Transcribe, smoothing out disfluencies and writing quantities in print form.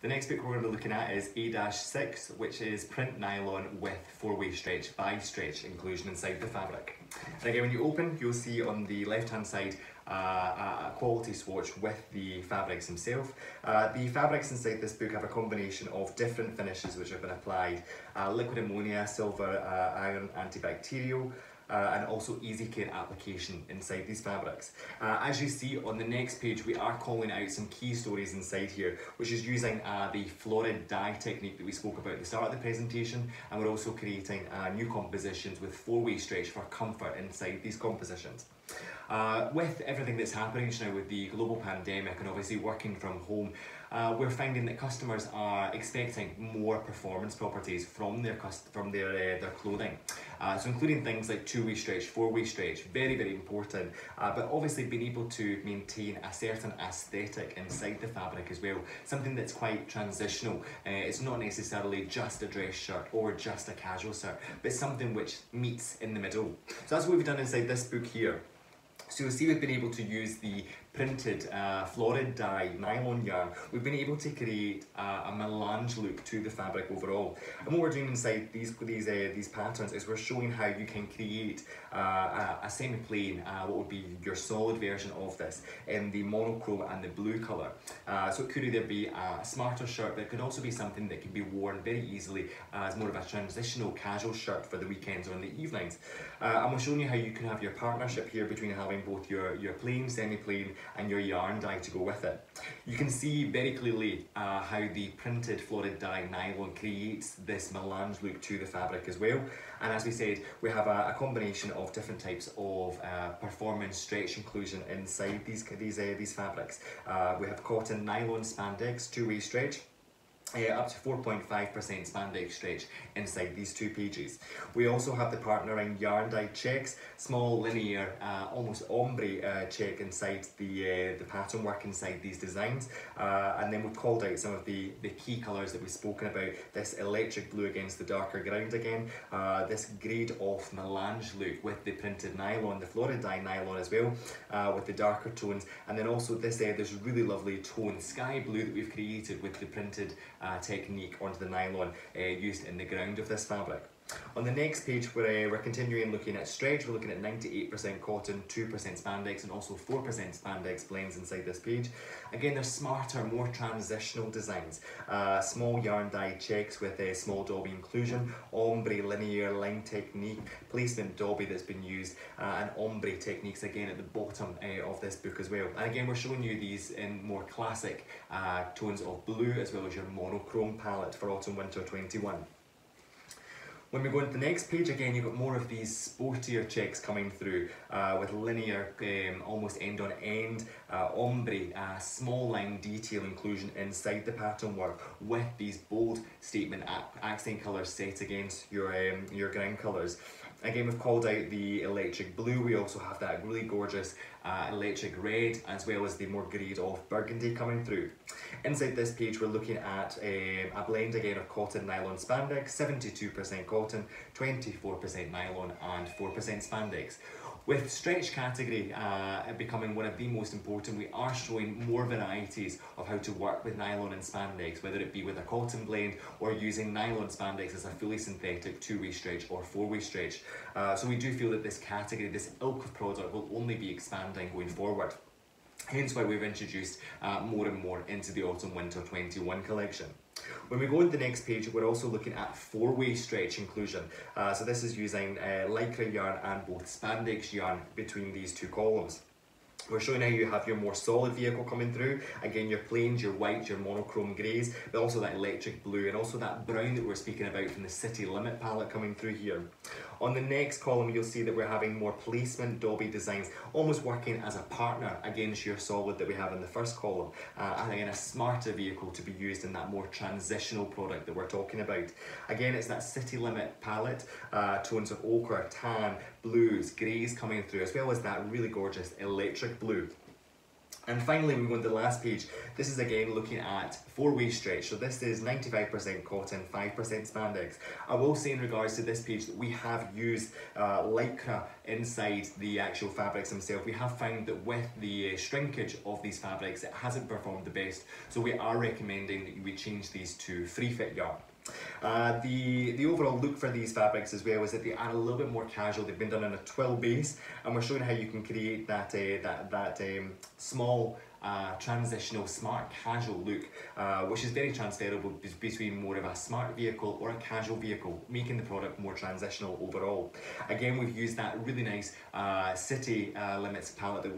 The next book we're going to be looking at is A-6, which is print nylon with 4-way stretch, bi-stretch inclusion inside the fabric. And again, when you open, you'll see on the left-hand side a quality swatch with the fabrics themselves. The fabrics inside this book have a combination of different finishes which have been applied. Liquid ammonia, silver, iron, antibacterial, and also easy care application inside these fabrics. As you see on the next page, we are calling out some key stories inside here, which is using the florid dye technique that we spoke about at the start of the presentation, and we're also creating new compositions with 4-way stretch for comfort inside these compositions. With everything that's happening now with the global pandemic and obviously working from home, we're finding that customers are expecting more performance properties from their clothing. So including things like 2-way stretch, 4-way stretch, very important, but obviously being able to maintain a certain aesthetic inside the fabric as well, something that's quite transitional. It's not necessarily just a dress shirt or just a casual shirt, but something which meets in the middle. So that's what we've done inside this book here. So you'll see we've been able to use the printed florid dye nylon yarn. We've been able to create a melange look to the fabric overall. And what we're doing inside these patterns is we're showing how you can create a semi-plain, what would be your solid version of this, in the monochrome and the blue colour. So it could either be a smarter shirt, but it could also be something that can be worn very easily as more of a transitional casual shirt for the weekends or in the evenings. And we're showing you how you can have your partnership here between having both your plain, semi-plain and your yarn dye to go with it. You can see very clearly how the printed florid dye nylon creates this melange look to the fabric as well. And as we said, we have a combination of different types of performance stretch inclusion inside these fabrics. We have cotton, nylon, spandex, 2-way stretch. Up to 4.5% spandex stretch inside these two pages. We also have the partnering yarn dye checks, small linear, almost ombre check inside the pattern work inside these designs. And then we've called out some of the key colours that we've spoken about. This electric blue against the darker ground again. This grade off melange look with the printed nylon, the florid dye nylon as well, with the darker tones. And then also this really lovely tone, sky blue, that we've created with the printed technique onto the nylon used in the ground of this fabric. On the next page, we're continuing looking at stretch. We're looking at 98% cotton, 2% spandex, and also 4% spandex blends inside this page. Again, they're smarter, more transitional designs. Small yarn dye checks with a small dobby inclusion, ombre linear line technique, placement dobby that's been used, and ombre techniques again at the bottom of this book as well. And again, we're showing you these in more classic tones of blue as well as your monochrome palette for autumn winter 21. When we go into the next page, again, you've got more of these sportier checks coming through with linear, almost end on end, ombre, small line detail inclusion inside the pattern work with these bold statement accent colours set against your ground colours. Again, we've called out the electric blue. We also have that really gorgeous electric red, as well as the more grade of burgundy coming through. Inside this page, we're looking at a blend again of cotton, nylon, spandex, 72% cotton, 24% nylon and 4% spandex. With stretch category becoming one of the most important, we are showing more varieties of how to work with nylon and spandex, whether it be with a cotton blend or using nylon spandex as a fully synthetic 2-way stretch or 4-way stretch. So we do feel that this category, this ilk of product, will only be expanding going forward. Hence why we've introduced more and more into the autumn winter 21 collection. When we go on the next page, we're also looking at 4-way stretch inclusion. So this is using lycra yarn and both spandex yarn between these two columns. We're showing how you have your more solid vehicle coming through. Again, your plains, your whites, your monochrome greys, but also that electric blue and also that brown that we're speaking about from the City Limit palette coming through here. On the next column, you'll see that we're having more placement dobby designs, almost working as a partner against your solid that we have in the first column. And again, a smarter vehicle to be used in that more transitional product that we're talking about. Again, it's that City Limit palette, tones of ochre, tan, blues, greys coming through, as well as that really gorgeous electric blue. And finally, we go on to the last page. This is again looking at four-way stretch. So this is 95% cotton, 5% spandex. I will say in regards to this page that we have used lycra inside the actual fabrics themselves. We have found that with the shrinkage of these fabrics, it hasn't performed the best. So we are recommending that we change these to free fit yarn. The overall look for these fabrics as well is that they are a little bit more casual. They've been done on a twill base, and we're showing how you can create that small transitional smart casual look, which is very transferable between more of a smart vehicle or a casual vehicle, making the product more transitional overall. Again, we've used that really nice city limits palette that